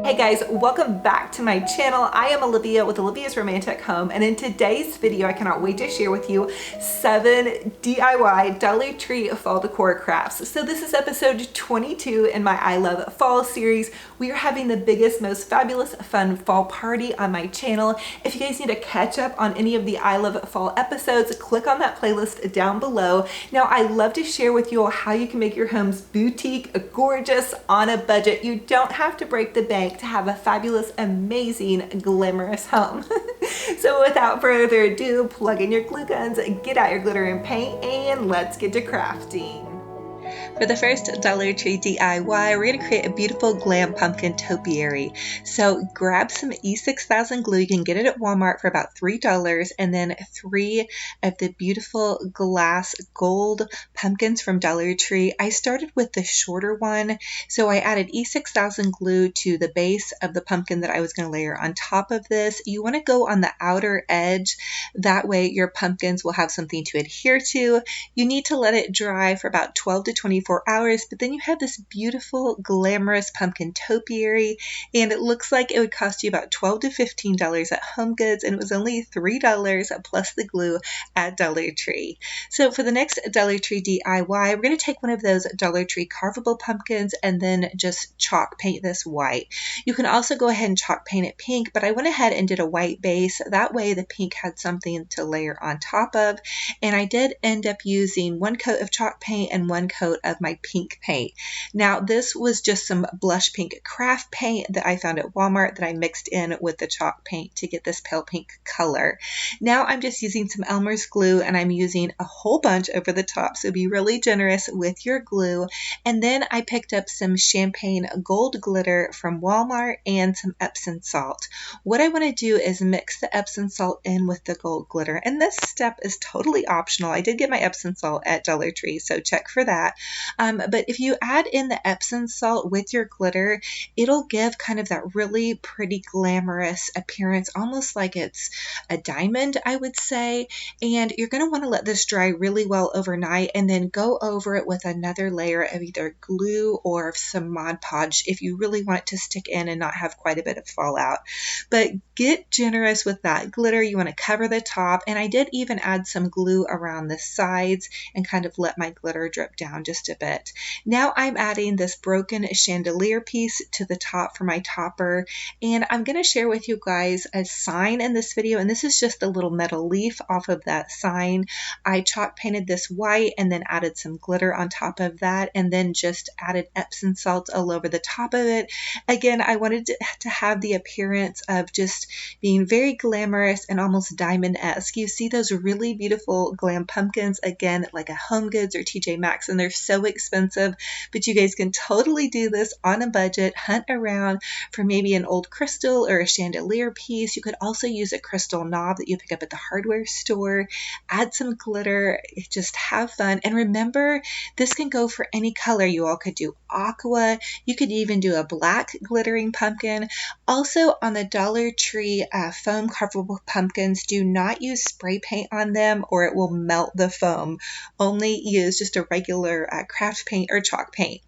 Hey guys, welcome back to my channel. I am Olivia with Olivia's Romantic Home, and in today's video I cannot wait to share with you 7 DIY Dollar Tree fall decor crafts. So this is episode 22 in my I Love Fall series. We are having the biggest, most fabulous, fun fall party on my channel. If you guys need to catch up on any of the I Love Fall episodes, click on that playlist down below. Now I love to share with you all how you can make your homes boutique, gorgeous, on a budget. You don't have to break the bank to have a fabulous, amazing, glamorous home. So without further ado, plug in your glue guns, get out your glitter and paint, and let's get to crafting. For the first Dollar Tree DIY, we're going to create a beautiful glam pumpkin topiary. So grab some E6000 glue. You can get it at Walmart for about $3, and then 3 of the beautiful glass gold pumpkins from Dollar Tree. I started with the shorter one, so I added E6000 glue to the base of the pumpkin that I was going to layer on top of this. You want to go on the outer edge, that way your pumpkins will have something to adhere to. You need to let it dry for about 12 to 24 hours, but then you have this beautiful glamorous pumpkin topiary, and it looks like it would cost you about $12 to $15 at Home Goods, and it was only $3 plus the glue at Dollar Tree. So for the next Dollar Tree DIY, we're going to take one of those Dollar Tree carvable pumpkins and then just chalk paint this white. You can also go ahead and chalk paint it pink, but I went ahead and did a white base. That way the pink had something to layer on top of, and I did end up using 1 coat of chalk paint and 1 coat of my pink paint. Now this was just some blush pink craft paint that I found at Walmart that I mixed in with the chalk paint to get this pale pink color. Now I'm just using some Elmer's glue, and I'm using a whole bunch over the top, so be really generous with your glue. And then I picked up some champagne gold glitter from Walmart and some Epsom salt. What I want to do is mix the Epsom salt in with the gold glitter, and this step is totally optional. I did get my Epsom salt at Dollar Tree, so check for that. But if you add in the Epsom salt with your glitter, it'll give kind of that really pretty glamorous appearance, almost like it's a diamond, I would say. And you're going to want to let this dry really well overnight, and then go over it with another layer of either glue or some Mod Podge if you really want it to stick in and not have quite a bit of fallout. But get generous with that glitter. You want to cover the top, and I did even add some glue around the sides and kind of let my glitter drip down just a bit. Now I'm adding this broken chandelier piece to the top for my topper, and I'm going to share with you guys a sign in this video, and this is just a little metal leaf off of that sign. I chalk painted this white and then added some glitter on top of that, and then just added Epsom salt all over the top of it. Again, I wanted to have the appearance of just being very glamorous and almost diamond-esque. You see those really beautiful glam pumpkins, again, like a Home Goods or TJ Maxx, and they're so expensive, but you guys can totally do this on a budget. Hunt around for maybe an old crystal or a chandelier piece. You could also use a crystal knob that you pick up at the hardware store. Add some glitter, just have fun. And remember, this can go for any color. You all could do aqua. You could even do a black glittering pumpkin. Also on the Dollar Tree foam carvable pumpkins, do not use spray paint on them or it will melt the foam. Only use just a regular craft paint or chalk paint.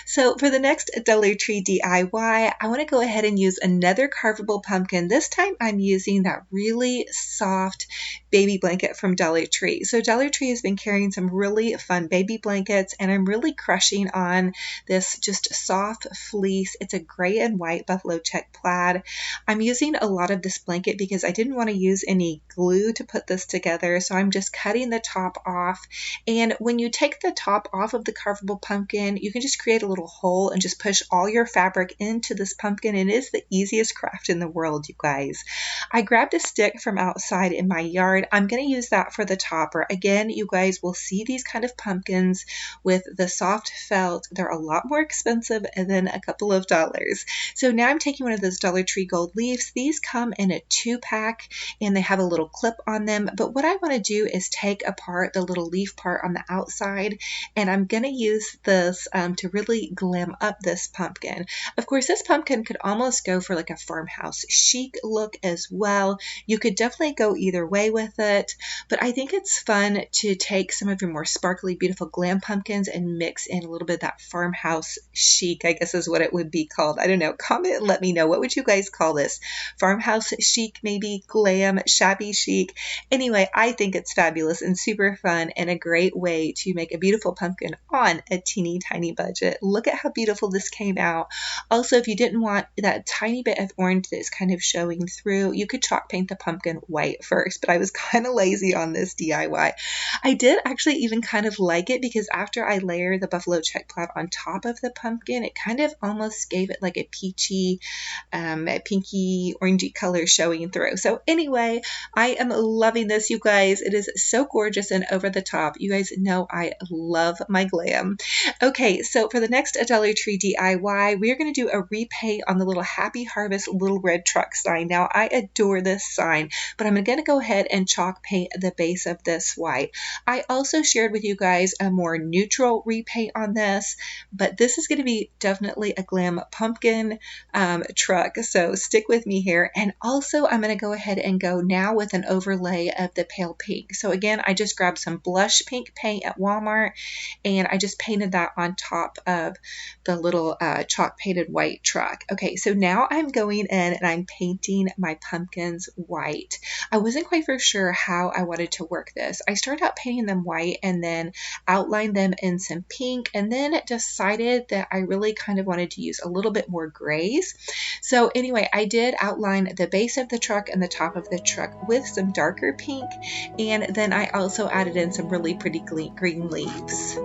So for the next Dollar Tree DIY, I want to go ahead and use another carvable pumpkin. This time I'm using that really soft baby blanket from Dollar Tree. So Dollar Tree has been carrying some really fun baby blankets, and I'm really crushing on this just soft fleece. It's a gray and white buffalo check plaid. I'm using a lot of this blanket because I didn't want to use any glue to put this together, so I'm just cutting the top off. And when you take the top off of the carvable pumpkin, you can just create a little hole and just push all your fabric into this pumpkin, and it is the easiest craft in the world, you guys. I grabbed a stick from outside in my yard. I'm going to use that for the topper. Again, you guys will see these kind of pumpkins with the soft felt. They're a lot more expensive than a couple of dollars. So now I'm taking one of those Dollar Tree gold leaves. These come in a 2-pack, and they have a little clip on them. But what I want to do is take apart the little leaf part on the outside, and I'm gonna use this to really glam up this pumpkin. Of course, this pumpkin could almost go for like a farmhouse chic look as well. You could definitely go either way with it, but I think it's fun to take some of your more sparkly, beautiful glam pumpkins and mix in a little bit of that farmhouse chic, I guess is what it would be called. I don't know. Comment and let me know. What would you guys call this? Farmhouse chic, maybe glam, shabby chic. Anyway, I think it's fabulous and super fun and a great way to make a beautiful pumpkin on a teeny tiny budget. Look at how beautiful this came out. Also, if you didn't want that tiny bit of orange that's kind of showing through, you could chalk paint the pumpkin white first, but I was kind of lazy on this DIY. I did actually even kind of like it because after I layer the buffalo check plaid on top of the pumpkin, it kind of almost gave it like a peachy, pinky, orangey color showing through. So anyway, I am loving this, you guys. It is so gorgeous and over the top. You guys know I love my glam. Okay, so for the next Dollar Tree DIY, we're going to do a repaint on the little Happy Harvest little red truck sign. Now, I adore this sign, but I'm going to go ahead and chalk paint the base of this white. I also shared with you guys a more neutral repaint on this, but this is going to be definitely a glam pumpkin truck, so stick with me here. And also, I'm going to go ahead and go now with an overlay of the pale pink. So again, I just grabbed some blush pink paint at Walmart, and I just painted that on top of the little chalk painted white truck. Okay, so now I'm going in and I'm painting my pumpkins white. I wasn't quite for sure how I wanted to work this. I started out painting them white and then outlined them in some pink, and then decided that I really kind of wanted to use a little bit more grays. So anyway, I did outline the base of the truck and the top of the truck with some darker pink, and then I also added in some really pretty green leaves.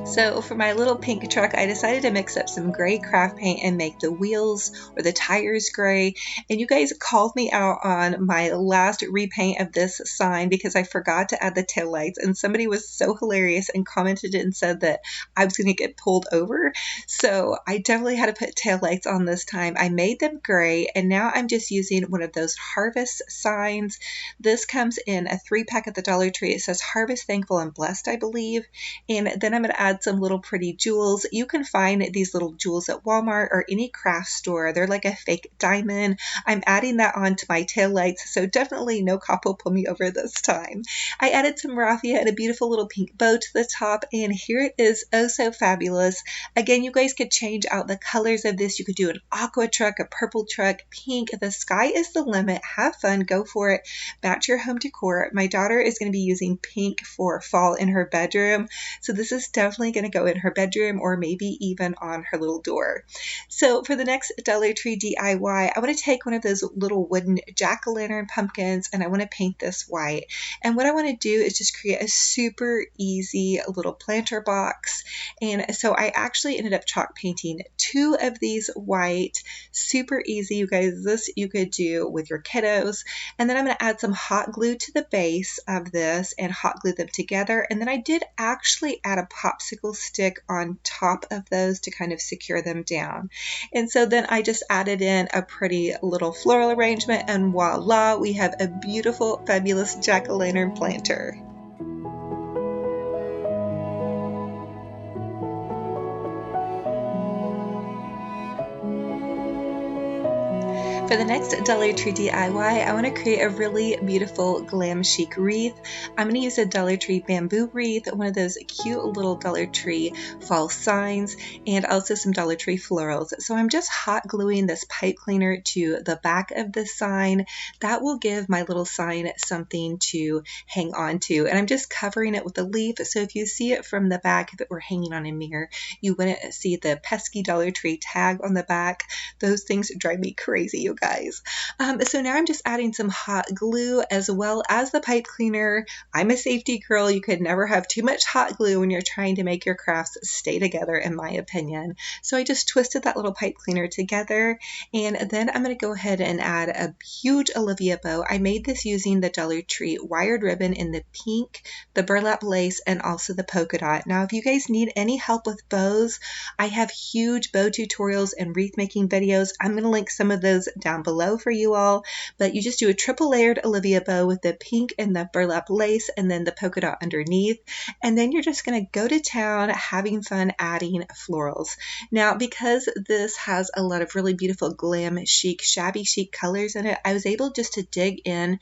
So for my little pink truck, I decided to mix up some gray craft paint and make the wheels or the tires gray. And you guys called me out on my last repaint of this sign because I forgot to add the taillights, and somebody was so hilarious and commented and said that I was going to get pulled over. So I definitely had to put taillights on this time. I made them gray, and now I'm just using one of those harvest signs. This comes in a 3-pack at the Dollar Tree. It says Harvest Thankful and Blessed, I believe. And then I'm going to add some little pretty jewels. You can find these little jewels at Walmart or any craft store. They're like a fake diamond. I'm adding that onto my taillights, so definitely no cop will pull me over this time. I added some raffia and a beautiful little pink bow to the top, and here it is, oh so fabulous. Again, you guys could change out the colors of this. You could do an aqua truck, a purple truck, pink. The sky is the limit. Have fun, go for it. Match your home decor. My daughter is going to be using pink for fall in her bedroom, so this is definitely going to go in her bedroom or maybe even on her little door. So for the next Dollar Tree DIY, I want to take one of those little wooden jack-o'-lantern pumpkins and I want to paint this white. And what I want to do is just create a super easy little planter box. And so I actually ended up chalk painting 2 of these white. Super easy, you guys. This you could do with your kiddos. And then I'm going to add some hot glue to the base of this and hot glue them together. And then I did actually add a popsicle stick on top of those to kind of secure them down. And so then I just added in a pretty little floral arrangement, and voila, we have a beautiful, fabulous jack-o'-lantern planter. For the next Dollar Tree DIY, I want to create a really beautiful glam chic wreath. I'm going to use a Dollar Tree bamboo wreath, one of those cute little Dollar Tree fall signs, and also some Dollar Tree florals. So I'm just hot gluing this pipe cleaner to the back of the sign. That will give my little sign something to hang on to. And I'm just covering it with a leaf, so if you see it from the back, if it were hanging on a mirror, you wouldn't see the pesky Dollar Tree tag on the back. Those things drive me crazy, you guys. So now I'm just adding some hot glue as well as the pipe cleaner. I'm a safety girl. You could never have too much hot glue when you're trying to make your crafts stay together, in my opinion. So I just twisted that little pipe cleaner together, and then I'm going to go ahead and add a huge Olivia bow. I made this using the Dollar Tree wired ribbon in the pink, the burlap lace, and also the polka dot. Now, if you guys need any help with bows, I have huge bow tutorials and wreath making videos. I'm going to link some of those down below for you all. But you just do a triple layered Olivia bow with the pink and the burlap lace and then the polka dot underneath. And then you're just going to go to town having fun adding florals. Now, because this has a lot of really beautiful glam chic, shabby chic colors in it, I was able just to dig in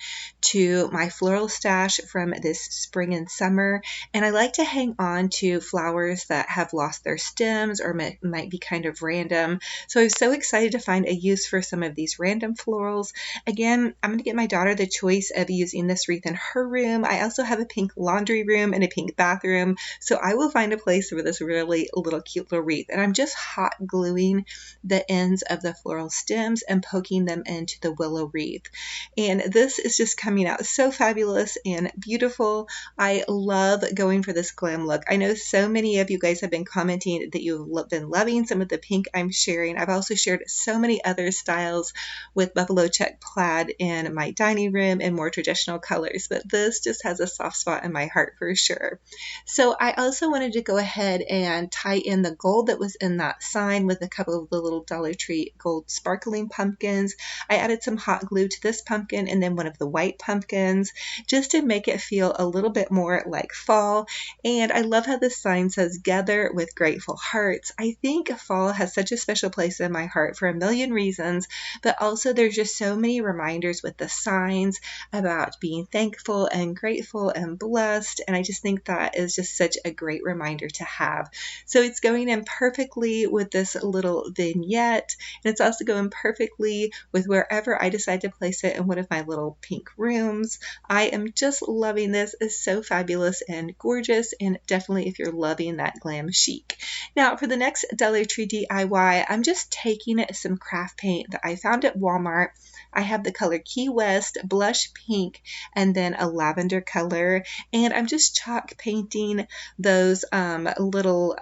to my floral stash from this spring and summer. And I like to hang on to flowers that have lost their stems or might be kind of random. So I was so excited to find a use for some of these random florals. Again, I'm going to get my daughter the choice of using this wreath in her room. I also have a pink laundry room and a pink bathroom, so I will find a place for this really little cute little wreath. And I'm just hot gluing the ends of the floral stems and poking them into the willow wreath. And this is just coming out so fabulous and beautiful. I love going for this glam look. I know so many of you guys have been commenting that you've been loving some of the pink I'm sharing. I've also shared so many other styles with buffalo check plaid in my dining room and more traditional colors, but this just has a soft spot in my heart for sure. So I also wanted to go ahead and tie in the gold that was in that sign with a couple of the little Dollar Tree gold sparkling pumpkins. I added some hot glue to this pumpkin and then one of the white pumpkins just to make it feel a little bit more like fall. And I love how this sign says "Gather with Grateful Hearts." I think fall has such a special place in my heart for a million reasons, but also there's just so many reminders with the signs about being thankful and grateful and blessed, and I just think that is just such a great reminder to have. So it's going in perfectly with this little vignette, and it's also going perfectly with wherever I decide to place it in one of my little pink rooms. I am just loving this. It's so fabulous and gorgeous, and definitely if you're loving that glam chic. Now for the next Dollar Tree DIY, I'm just taking some craft paint that I found at Walmart. I have the color Key West, blush pink, and then a lavender color, and I'm just chalk painting those little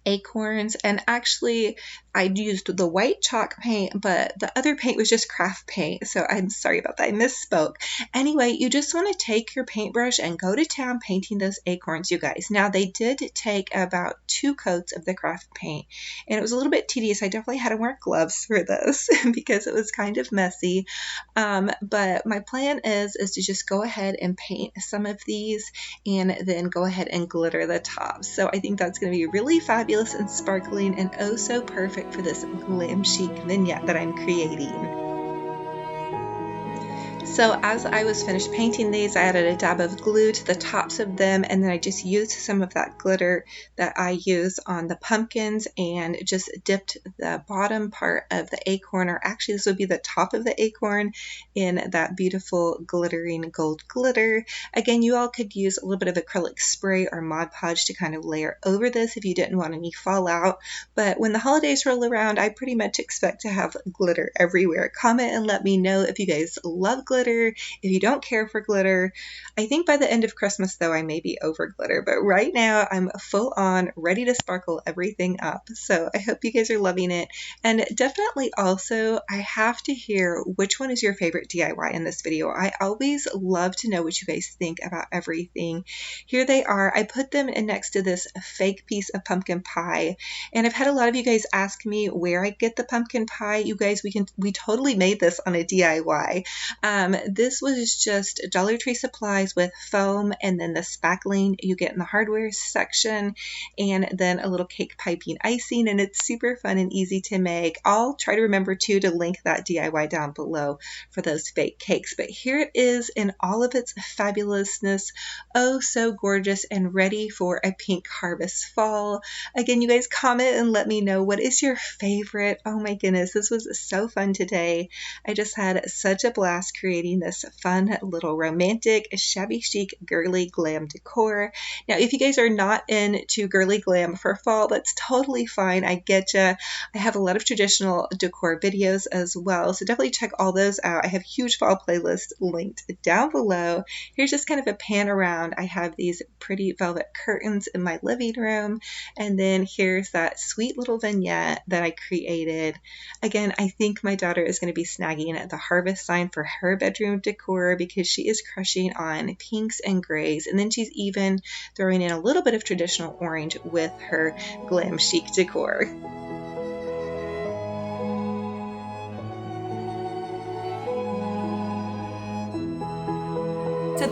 acorns. And actually I used the white chalk paint, but the other paint was just craft paint, so I'm sorry about that, I misspoke. Anyway, you just want to take your paintbrush and go to town painting those acorns, you guys. Now they did take about 2 coats of the craft paint, and it was a little bit tedious. I definitely had to wear gloves for this because it was kind of messy, but my plan is to just go ahead and paint some of these and then go ahead and glitter the top. So I think that's going to be really fabulous and sparkling and oh so perfect for this glam chic vignette that I'm creating. So as I was finished painting these, I added a dab of glue to the tops of them, and then I just used some of that glitter that I use on the pumpkins and just dipped the bottom part of the acorn, or actually this would be the top of the acorn, in that beautiful glittering gold glitter. Again, you all could use a little bit of acrylic spray or Mod Podge to kind of layer over this if you didn't want any fallout, but when the holidays roll around, I pretty much expect to have glitter everywhere. Comment and let me know if you guys love glitter, if you don't care for glitter. I think by the end of Christmas though, I may be over glitter, but right now I'm full on ready to sparkle everything up. So I hope you guys are loving it, and definitely also I have to hear which one is your favorite DIY in this video. I always love to know what you guys think about everything. Here they are. I put them in next to this fake piece of pumpkin pie, and I've had a lot of you guys ask me where I get the pumpkin pie. You guys, we totally made this on a DIY. This was just Dollar Tree supplies with foam and then the spackling you get in the hardware section, and then a little cake piping icing, and it's super fun and easy to make. I'll try to remember too to link that DIY down below for those fake cakes, but here it is in all of its fabulousness. Oh, so gorgeous and ready for a pink harvest fall. Again, you guys comment and let me know what is your favorite. Oh my goodness, this was so fun today. I just had such a blast creating this fun little romantic, shabby chic, girly glam decor. Now, if you guys are not into girly glam for fall, that's totally fine. I get ya. I have a lot of traditional decor videos as well, so definitely check all those out. I have huge fall playlists linked down below. Here's just kind of a pan around. I have these pretty velvet curtains in my living room, and then here's that sweet little vignette that I created. Again, I think my daughter is going to be snagging the harvest sign for her bedroom decor because she is crushing on pinks and grays, and then she's even throwing in a little bit of traditional orange with her glam chic decor.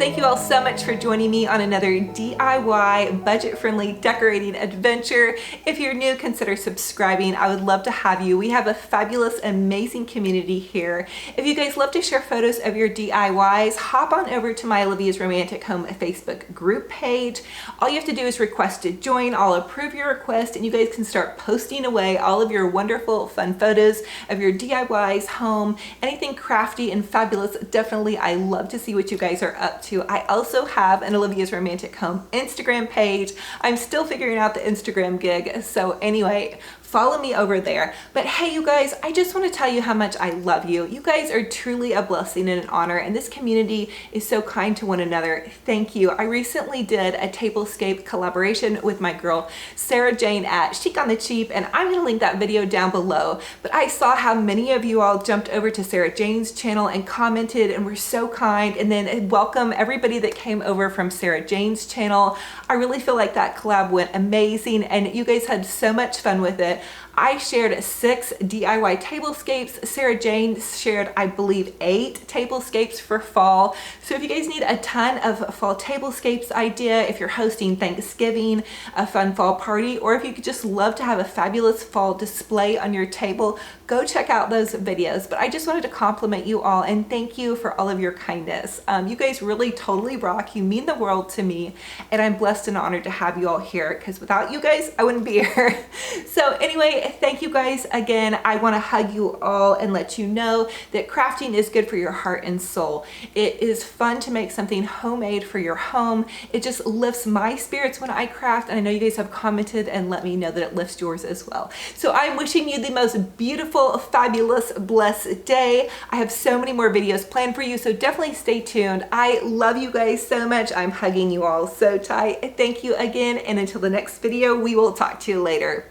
thank you all so much for joining me on another DIY budget-friendly decorating adventure. If you're new, consider subscribing. I would love to have you. We have a fabulous, amazing community here. If you guys love to share photos of your DIYs, hop on over to my Olivia's Romantic Home Facebook group page. All you have to do is request to join. I'll approve your request and you guys can start posting away all of your wonderful, fun photos of your DIYs, home, anything crafty and fabulous. Definitely, I love to see what you guys are up to. I also have an Olivia's Romantic Home Instagram page. I'm still figuring out the Instagram gig. So anyway, follow me over there. But hey, you guys, I just want to tell you how much I love you. You guys are truly a blessing and an honor, and this community is so kind to one another. Thank you. I recently did a tablescape collaboration with my girl, Sarah Jane at Chic on the Cheap, and I'm going to link that video down below. But I saw how many of you all jumped over to Sarah Jane's channel and commented and were so kind, and then welcome everybody that came over from Sarah Jane's channel. I really feel like that collab went amazing, and you guys had so much fun with it. I shared 6 DIY tablescapes. Sarah Jane shared, I believe, 8 tablescapes for fall. So if you guys need a ton of fall tablescapes idea, if you're hosting Thanksgiving, a fun fall party, or if you could just love to have a fabulous fall display on your table, go check out those videos. But I just wanted to compliment you all and thank you for all of your kindness. You guys really totally rock. You mean the world to me, and I'm blessed and honored to have you all here, because without you guys, I wouldn't be here. So anyway, thank you guys again. I want to hug you all and let you know that crafting is good for your heart and soul. It is fun to make something homemade for your home. It just lifts my spirits when I craft, and I know you guys have commented and let me know that it lifts yours as well. So I'm wishing you the most beautiful, fabulous, blessed day. I have so many more videos planned for you, so definitely stay tuned. I love you guys so much. I'm hugging you all so tight. Thank you again, and until the next video, we will talk to you later.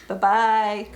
Bye-bye.